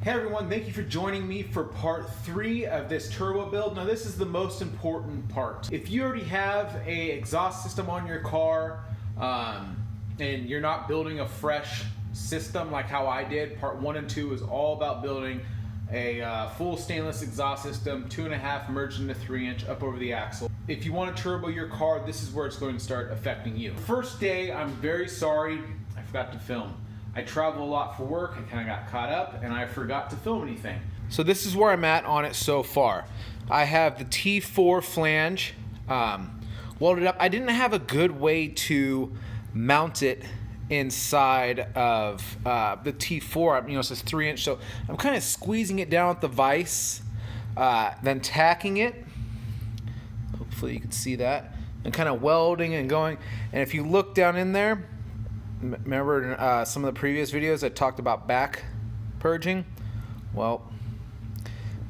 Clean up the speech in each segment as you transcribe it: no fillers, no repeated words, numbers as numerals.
Hey everyone, thank you for joining me for part 3 of this turbo build. Now this is the most important part. If you already have a exhaust system on your car and you're not building a fresh system like how I did, part 1 and 2 is all about building a full stainless exhaust system, 2.5 merged into 3-inch up over the axle. If you want to turbo your car, this is where it's going to start affecting you. First day, I'm very sorry, I forgot to film. I travel a lot for work, I kind of got caught up, and I forgot to film anything. So this is where I'm at on it so far. I have the T4 flange welded up. I didn't have a good way to mount it inside of the T4. You know, it says 3-inch, so I'm kind of squeezing it down with the vise, then tacking it. Hopefully you can see that. And kind of welding and going. And if you look down in there, remember in some of the previous videos I talked about back purging? Well,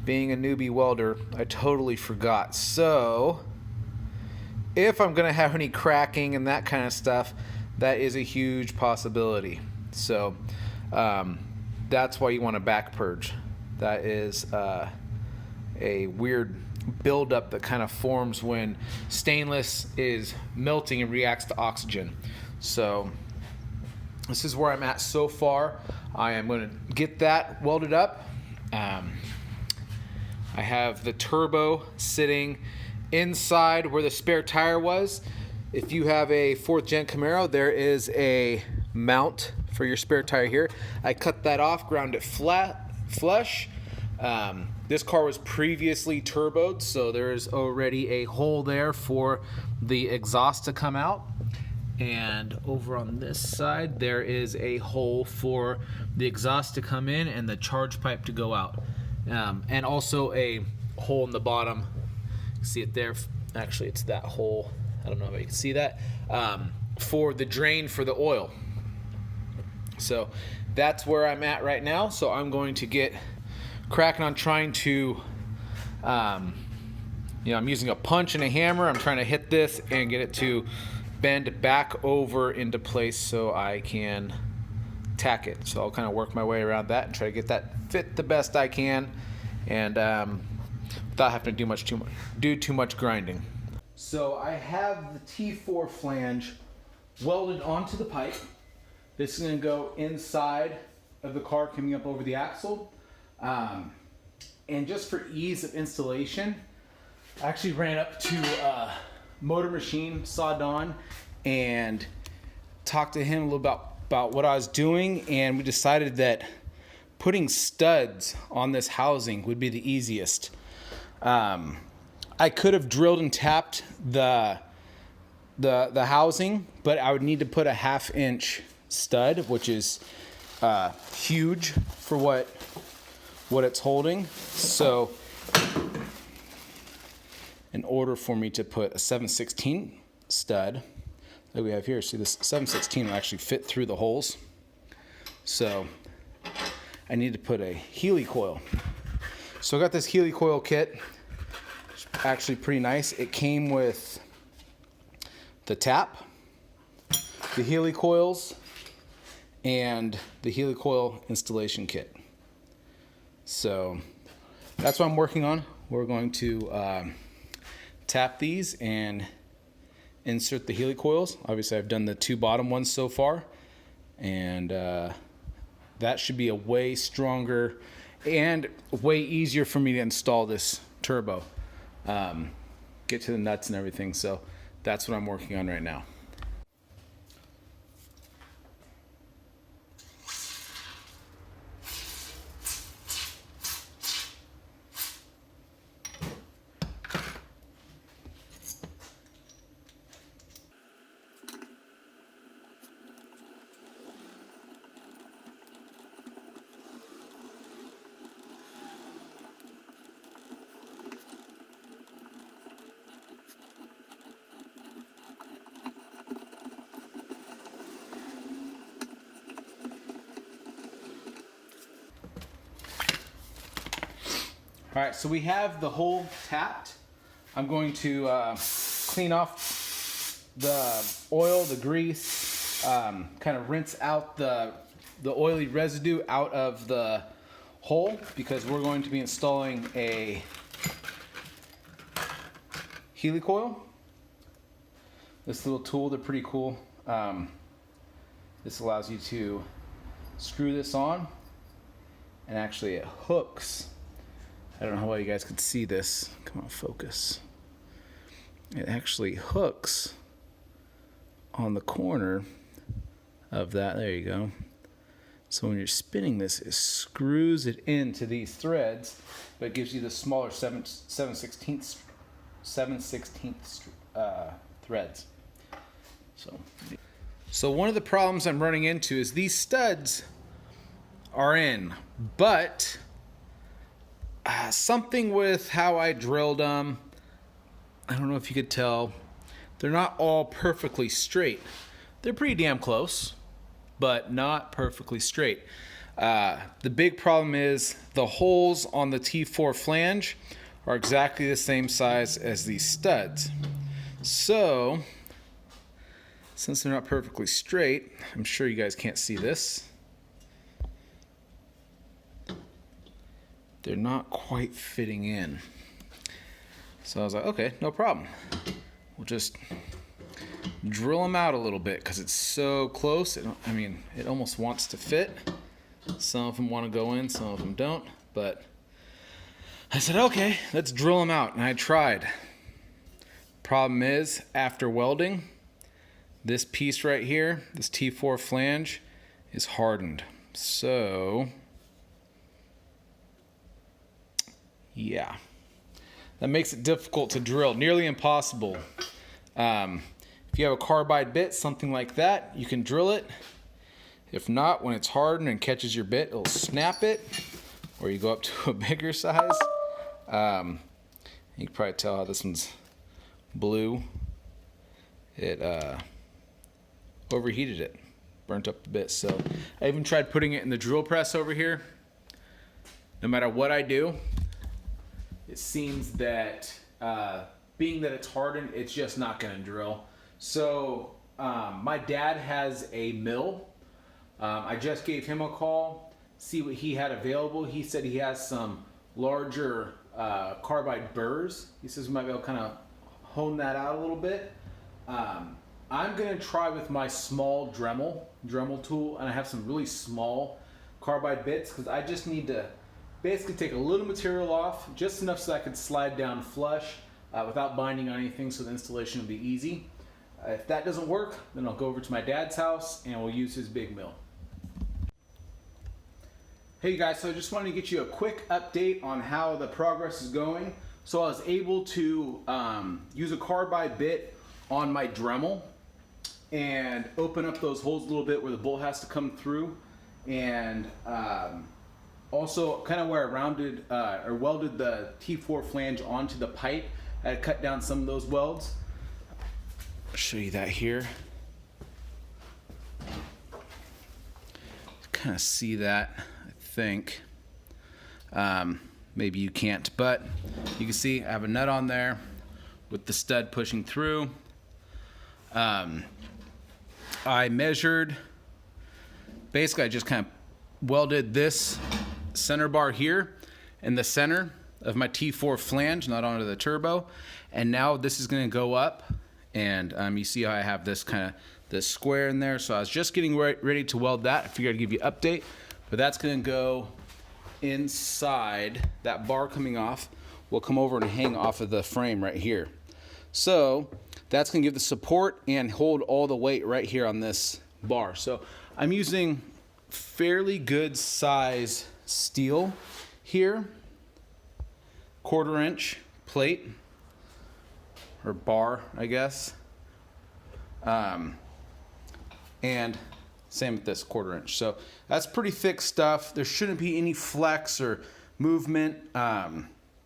being a newbie welder, I totally forgot. So, if I'm going to have any cracking and that kind of stuff, that is a huge possibility. So, that's why you want to back purge. That is a weird buildup that kind of forms when stainless is melting and reacts to oxygen. So, this is where I'm at so far. I am going to get that welded up. I have the turbo sitting inside where the spare tire was. If you have a 4th gen Camaro, there is a mount for your spare tire here. I cut that off, ground it flush. This car was previously turboed, so there's already a hole there for the exhaust to come out. And over on this side, there is a hole for the exhaust to come in and the charge pipe to go out. And also a hole in the bottom. See it there? Actually, it's that hole. I don't know if you can see that. For the drain for the oil. So that's where I'm at right now. So I'm going to get cracking on trying to, I'm using a punch and a hammer. I'm trying to hit this and get it to bend back over into place so I can tack it. So I'll kind of work my way around that and try to get that fit the best I can, and without having to do too much grinding. So I have the T4 flange welded onto the pipe. This is going to go inside of the car coming up over the axle. And just for ease of installation, I actually ran up to Motor Machine, saw Don, and talked to him a little about what I was doing, and we decided that putting studs on this housing would be the easiest. I could have drilled and tapped the housing, but I would need to put a 1/2-inch stud, which is huge for what it's holding. So in order for me to put a 7/16 stud that we have here, see this 7/16 will actually fit through the holes. So I need to put a Healy coil. So I got this Healy coil kit. It's actually pretty nice. It came with the tap, the Healy coils, and the Healy coil installation kit. So that's what I'm working on. We're going to tap these and insert the Healy coils. Obviously I've done the 2 bottom ones so far, and that should be a way stronger and way easier for me to install this turbo, get to the nuts and everything. So that's what I'm working on right now. All right, so we have the hole tapped. I'm going to clean off the oil, the grease, kind of rinse out the oily residue out of the hole because we're going to be installing a helicoil. This little tool, they're pretty cool. This allows you to screw this on, and actually it hooks. I don't know how well you guys can see this. Come on, focus. It actually hooks on the corner of that. There you go. So when you're spinning this, it screws it into these threads, but it gives you the smaller 7/16 threads. So one of the problems I'm running into is these studs are in, but something with how I drilled them, I don't know if you could tell, they're not all perfectly straight. They're pretty damn close, but not perfectly straight. The big problem is the holes on the T4 flange are exactly the same size as these studs. So, since they're not perfectly straight, I'm sure you guys can't see this. They're not quite fitting in. So I was like, okay, no problem. We'll just drill them out a little bit because it's so close. It almost wants to fit. Some of them want to go in, some of them don't. But I said, okay, let's drill them out. And I tried. Problem is, after welding, this piece right here, this T4 flange, is hardened. So, yeah. That makes it difficult to drill, nearly impossible. If you have a carbide bit, something like that, you can drill it. If not, when it's hardened and catches your bit, it'll snap it, or you go up to a bigger size. You can probably tell how this one's blue. It overheated it, burnt up the bit. So I even tried putting it in the drill press over here. No matter what I do, it seems that being that it's hardened, it's just not going to drill. So my dad has a mill. I just gave him a call, see what he had available. He said he has some larger carbide burrs. He says we might be able to kind of hone that out a little bit. I'm going to try with my small Dremel tool, and I have some really small carbide bits because I just need to basically take a little material off, just enough so I could slide down flush without binding on anything, so the installation will be easy. If that doesn't work, then I'll go over to my dad's house and we'll use his big mill. Hey you guys, so I just wanted to get you a quick update on how the progress is going. So I was able to use a carbide bit on my Dremel and open up those holes a little bit where the bolt has to come through, and also kind of where I rounded or welded the T4 flange onto the pipe. I had to cut down some of those welds. I'll show you that here. Kind of see that, I think. Maybe you can't, but you can see I have a nut on there with the stud pushing through. I measured, basically I just kind of welded this center bar here in the center of my T4 flange, not onto the turbo, and now this is going to go up, and you see how I have this kind of this square in there. So I was just getting ready to weld that. I figured I'd give you an update, but that's going to go inside. That bar coming off will come over and hang off of the frame right here. So that's going to give the support and hold all the weight right here on this bar. So I'm using fairly good size steel here, 1/4 inch plate or bar, I guess. And same with this 1/4 inch. So that's pretty thick stuff. There shouldn't be any flex or movement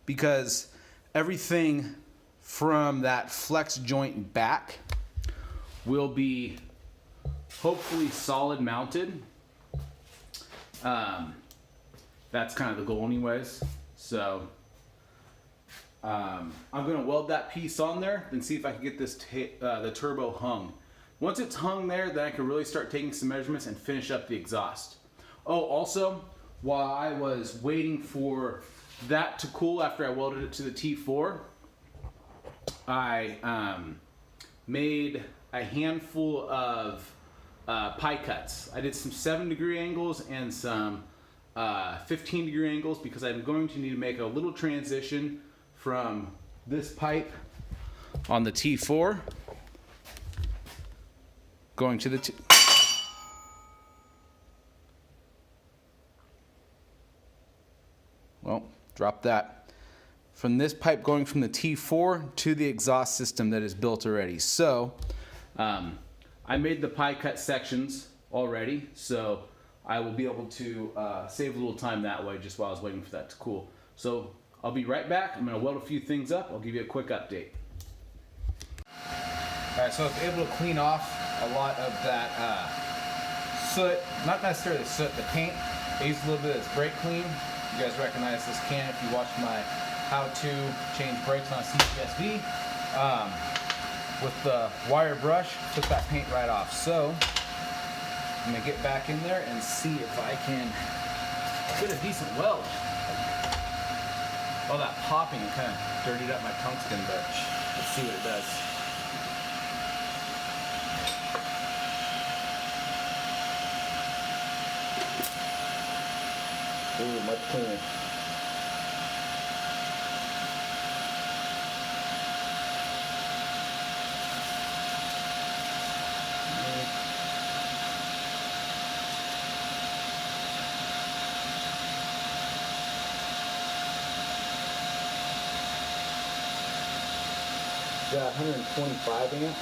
because everything from that flex joint back will be hopefully solid mounted. That's kind of the goal anyways. So I'm going to weld that piece on there and see if I can get this the turbo hung. Once it's hung there, then I can really start taking some measurements and finish up the exhaust. Oh, also, while I was waiting for that to cool after I welded it to the T4, I made a handful of pie cuts. I did some 7-degree angles and some 15-degree angles because I'm going to need to make a little transition from this pipe on the T4 going to the well, drop that. From this pipe going from the T4 to the exhaust system that is built already. So I made the pie cut sections already, so I will be able to save a little time that way just while I was waiting for that to cool. So I'll be right back. I'm going to weld a few things up. I'll give you a quick update. Alright, so I was able to clean off a lot of that soot, not necessarily soot, the paint. I used a little bit of this brake clean. You guys recognize this can if you watched my how to change brakes on a CCSV. With the wire brush, took that paint right off. So I'm gonna get back in there and see if I can get a decent weld. All that popping kind of dirtied up my tungsten, but let's see what it does. Ooh, much cleaner. Got 125 amps.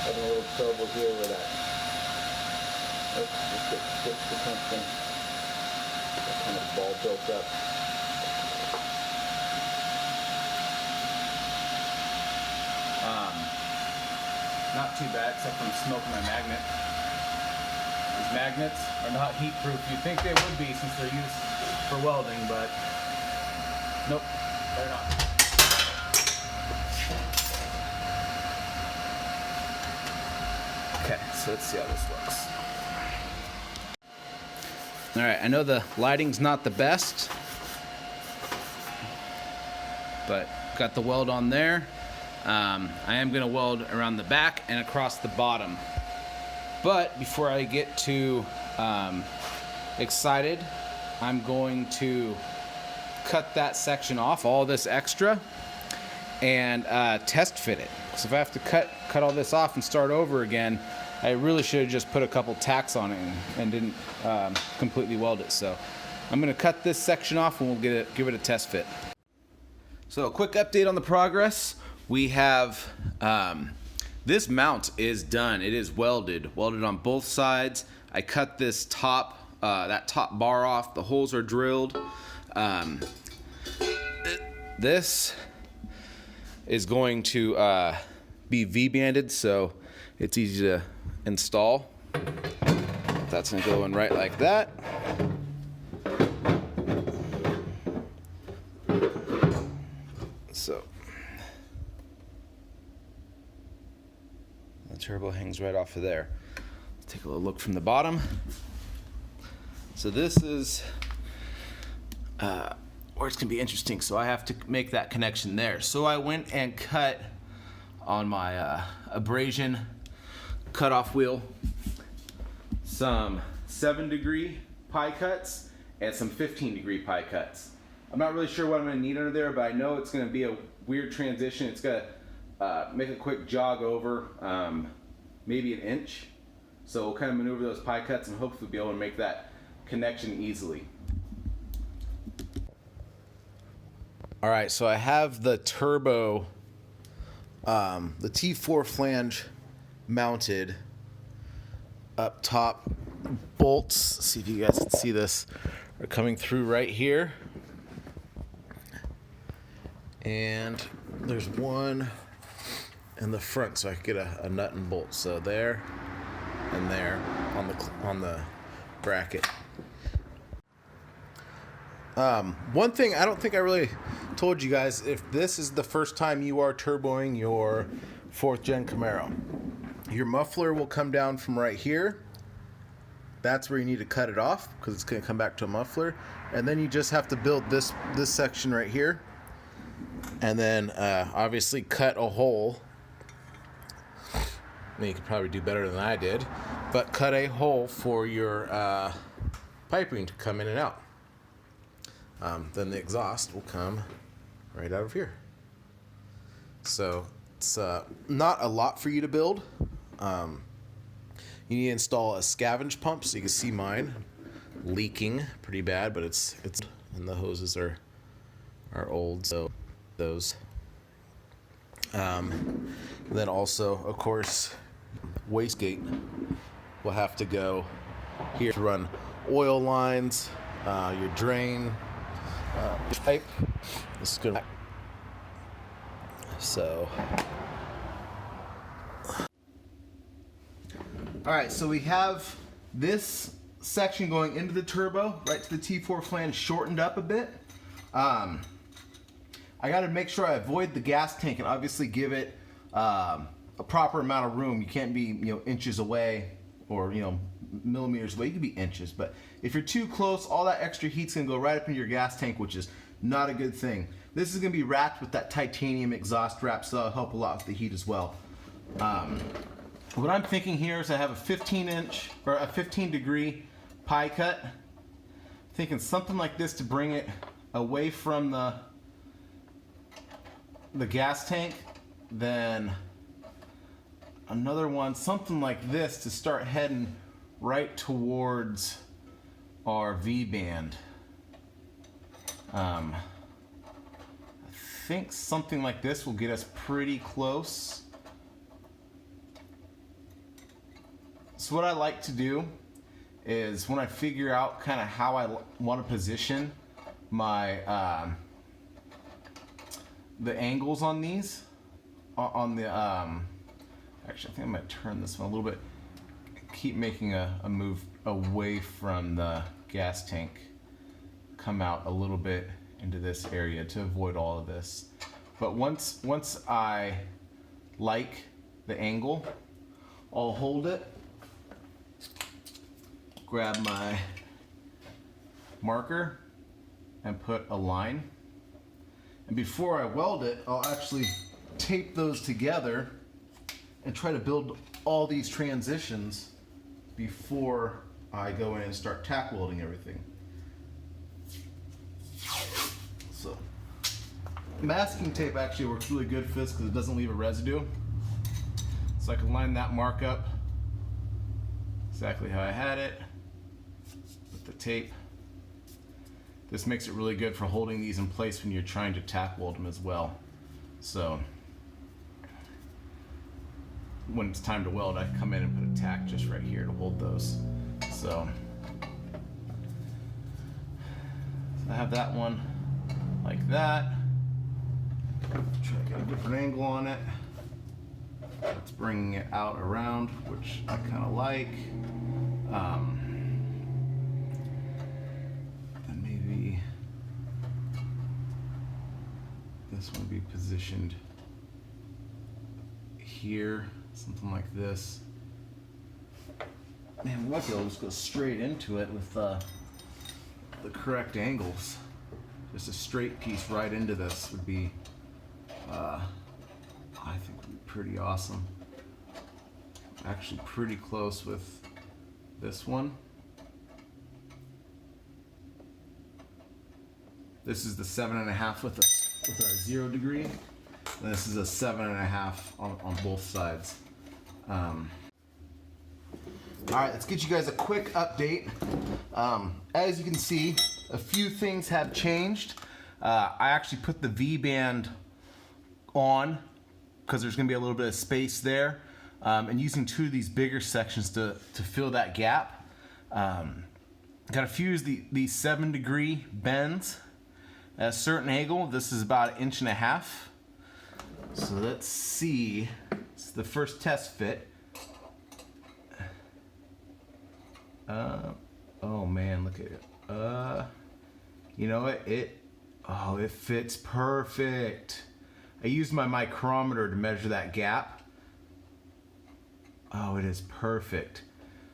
Having a little trouble here with that. Let's just get switched to something. That kind of ball built up. Not too bad, except from smoking my magnet. These magnets are not heat proof. You'd think they would be since they're used for welding, but nope. They're not. Okay, so let's see how this looks. Alright, I know the lighting's not the best, but got the weld on there. I am going to weld around the back and across the bottom. But before I get too excited, I'm going to cut that section off, all this extra, and test fit it. So if I have to cut all this off and start over again, I really should have just put a couple tacks on it and didn't completely weld it. So I'm going to cut this section off and we'll give it a test fit. So a quick update on the progress. We have this mount is done. It is welded on both sides. I cut this that top bar off. The holes are drilled. This is going to be V-banded, so it's easy to install. That's going to go in right like that. So the turbo hangs right off of there. Let's take a little look from the bottom. So this is where it's gonna be interesting. So I have to make that connection there. So I went and cut on my abrasion cutoff wheel some 7-degree pie cuts and some 15-degree pie cuts. I'm not really sure what I'm gonna need under there, but I know it's gonna be a weird transition. It's gonna make a quick jog over maybe an inch. So we'll kind of maneuver those pie cuts and hopefully be able to make that connection easily. All right, so I have the turbo, the T4 flange mounted up top. Bolts, see if you guys can see this, are coming through right here. And there's one in the front, so I can get a nut and bolt. So there and there on the bracket. One thing I don't think I really told you guys, if this is the first time you are turboing your 4th gen Camaro, your muffler will come down from right here that's where you need to cut it off because it's going to come back to a muffler. And then you just have to build this section right here. And then obviously cut a hole. I mean, you could probably do better than I did. But cut a hole for your piping to come in and out. Then the exhaust will come right out of here. So it's not a lot for you to build. You need to install a scavenge pump, so you can see mine leaking pretty bad, but it's and the hoses are old, so those. Then also, of course, wastegate will have to go here to run oil lines, your drain pipe. This is good. So. All right, so we have this section going into the turbo, right to the T4 flange, shortened up a bit. I got to make sure I avoid the gas tank and obviously give it a proper amount of room. You can't be, inches away or, millimeters away. You can be inches, but if you're too close, all that extra heat's gonna go right up into your gas tank, which is not a good thing. This is gonna be wrapped with that titanium exhaust wrap, so that'll help a lot with the heat as well. What I'm thinking here is I have a 15-inch or a 15-degree pie cut. Thinking something like this to bring it away from the gas tank. Then another one, something like this to start heading right towards our V-band. I think something like this will get us pretty close. So what I like to do is when I figure out kind of how I want to position my the angles on these, on the actually I think I might turn this one a little bit, keep making a move away from the gas tank, come out a little bit into this area to avoid all of this. But once I like the angle, I'll hold it, grab my marker and put a line, and before I weld it, I'll actually tape those together and try to build all these transitions before I go in and start tack welding everything. So masking tape actually works really good for this because it doesn't leave a residue. So I can line that mark up exactly how I had it with the tape. This makes it really good for holding these in place when you're trying to tack weld them as well. So when it's time to weld, I come in and put a tack just right here to hold those. So I have that one like that. Try to get a different angle on it. It's bringing it out around, which I kind of like. And maybe this one be positioned here, something like this. Man, we might be able to just go straight into it with the correct angles. Just a straight piece right into this would be, I think would be pretty awesome. Actually pretty close with this one. This is the 7.5 with a 0 degree. And this is a 7.5 on both sides. All right, let's get you guys a quick update. As you can see, a few things have changed. I actually put the V-band on because there's gonna be a little bit of space there, and using two of these bigger sections to fill that gap. Got a few of these 7-degree bends at a certain angle. This is about 1.5 inches. So let's see. It's the first test fit. Oh man, look at it. You know what? It fits perfect. I used my micrometer to measure that gap. Oh, it is perfect.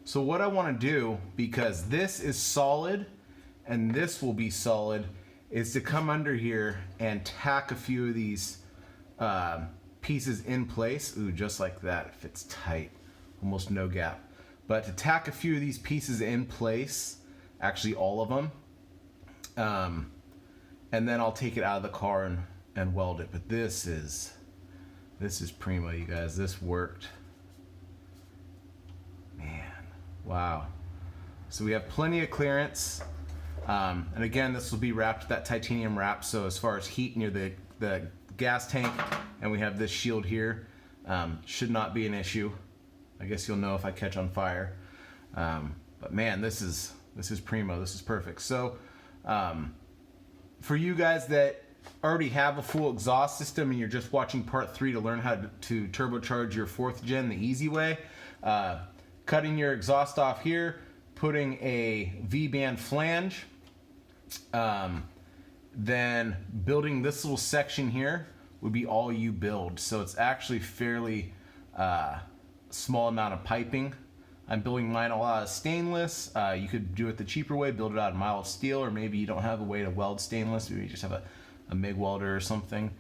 So what I want to do, because this is solid and this will be solid, is to come under here and tack a few of these pieces in place. Ooh, just like that. It fits tight, almost no gap. But to tack a few of these pieces in place, actually all of them, and then I'll take it out of the car and weld it. But this is primo, you guys. This worked. Man, wow. So we have plenty of clearance. And again, this will be wrapped with that titanium wrap. So as far as heat near the gas tank, and we have this shield here, should not be an issue. I guess you'll know if I catch on fire. But man, this is primo. This is perfect. So for you guys that already have a full exhaust system and you're just watching part 3 to learn how to turbocharge your 4th gen the easy way, cutting your exhaust off here, putting a V-band flange, then building this little section here would be all you build. So it's actually fairly small amount of piping. I'm building mine all out of stainless. You could do it the cheaper way, build it out of mild steel, or maybe you don't have a way to weld stainless. Maybe you just have a MIG welder or something.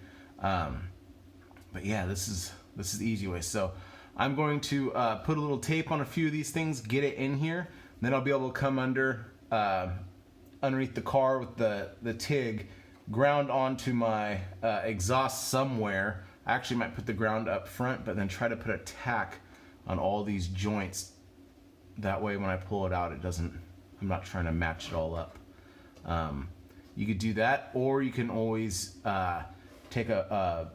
But yeah, this is the easy way. So I'm going to put a little tape on a few of these things, get it in here, then I'll be able to come underneath the car with the TIG, ground onto my exhaust somewhere. I actually might put the ground up front, but then try to put a tack on all these joints. That way when I pull it out, I'm not trying to match it all up. You could do that, or you can always take a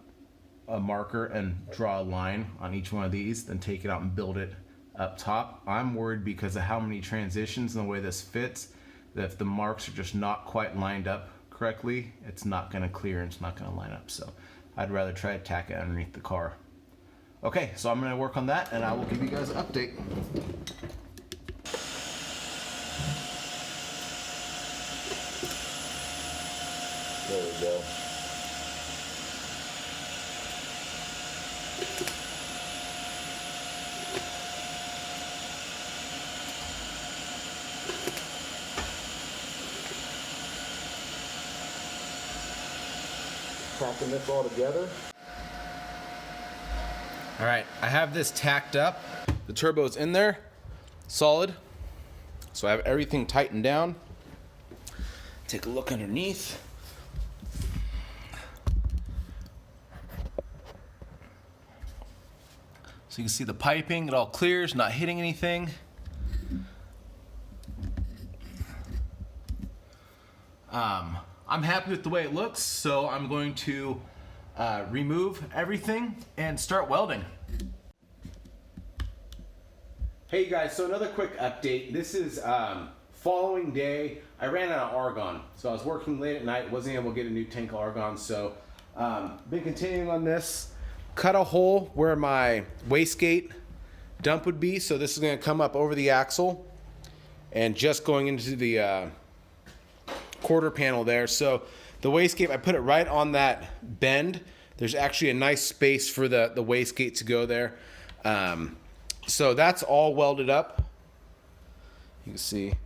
marker and draw a line on each one of these, then take it out and build it up top. I'm worried because of how many transitions and the way this fits, that if the marks are just not quite lined up correctly, it's not going to clear and it's not going to line up. So I'd rather try to tack it underneath the car. Okay, so I'm going to work on that and I will give you guys an update. There we go. Tacking this all together. All right, I have this tacked up. The turbo's in there, solid. So I have everything tightened down. Take a look underneath. So you can see the piping, it all clears, not hitting anything. I'm happy with the way it looks, so I'm going to remove everything and start welding. Hey guys, so another quick update. This is following day. I ran out of argon, so I was working late at night, wasn't able to get a new tank of argon, so been continuing on this. Cut a hole where my wastegate dump would be, so this is going to come up over the axle and just going into the quarter panel there. So the wastegate, I put it right on that bend. There's actually a nice space for the wastegate to go there. So that's all welded up. You can see if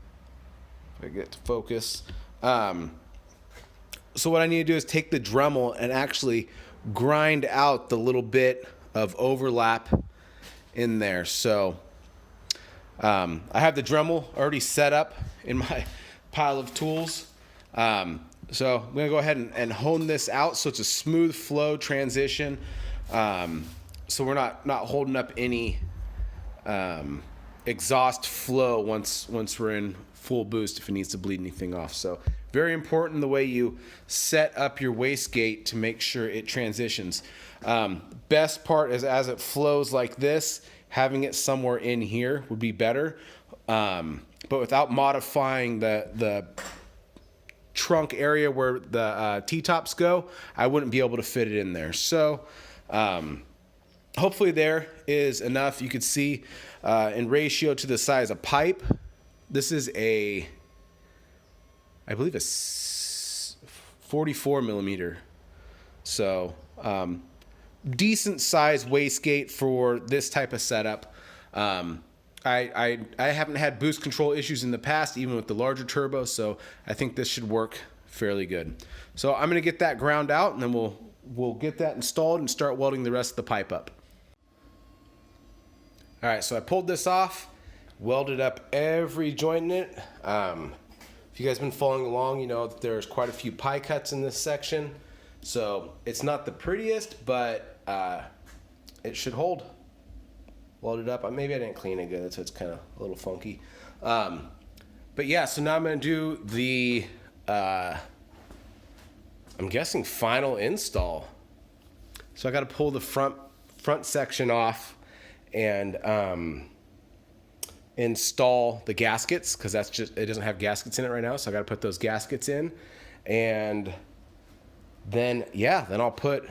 I get to focus. So what I need to do is take the Dremel and actually grind out the little bit of overlap in there. So I have the Dremel already set up in my pile of tools. So I'm gonna go ahead and hone this out so it's a smooth flow transition. So we're not holding up any exhaust flow once we're in full boost if it needs to bleed anything off. So very important the way you set up your wastegate to make sure it transitions. Best part is as it flows like this, having it somewhere in here would be better. But without modifying the trunk area where the T-tops go, I wouldn't be able to fit it in there. So hopefully there is enough. You could see in ratio to the size of pipe, this is I believe a 44 millimeter. So decent size wastegate for this type of setup. I haven't had boost control issues in the past, even with the larger turbo, so I think this should work fairly good. So I'm going to get that ground out, and then we'll get that installed and start welding the rest of the pipe up. All right, so I pulled this off, welded up every joint in it. If you guys have been following along, you know that there's quite a few pie cuts in this section. So it's not the prettiest, but it should hold. Welded up. Maybe I didn't clean it good, so it's kind of a little funky. But yeah, so now I'm going to do the, I'm guessing, final install. So I got to pull the front section off and install the gaskets, because that's just, it doesn't have gaskets in it right now, so I got to put those gaskets in. And then then I'll put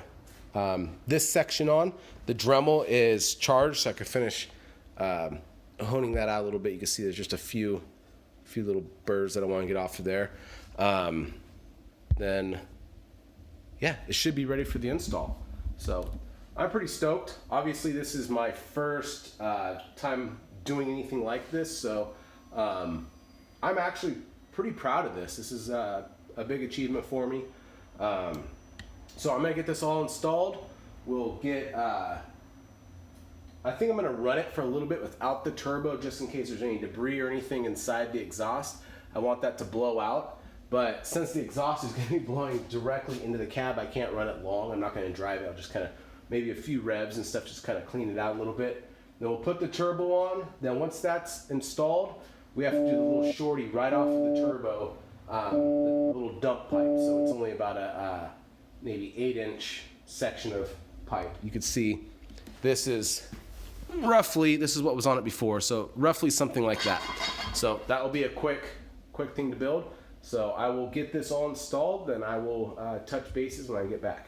this section on. The Dremel is charged, so I can finish honing that out a little bit. You can see there's just a few little burrs that I want to get off of there. Then it should be ready for the install. So I'm pretty stoked. Obviously this is my first time doing anything like this, so I'm actually pretty proud of this. This is a big achievement for me. So I'm gonna get this all installed. We'll get, I think I'm gonna run it for a little bit without the turbo, just in case there's any debris or anything inside the exhaust. I want that to blow out, but since the exhaust is gonna be blowing directly into the cab, I can't run it long. I'm not gonna drive it. I'll just kind of, maybe a few revs and stuff, just kind of clean it out a little bit. Then we'll put the turbo on. Then once that's installed, we have to do the little shorty right off of the turbo, the little dump pipe. So it's only about a maybe 8-inch section of pipe. You can see this is roughly, this is what was on it before, so roughly something like that. So that will be a quick thing to build. So I will get this all installed, then I will touch bases when I get back.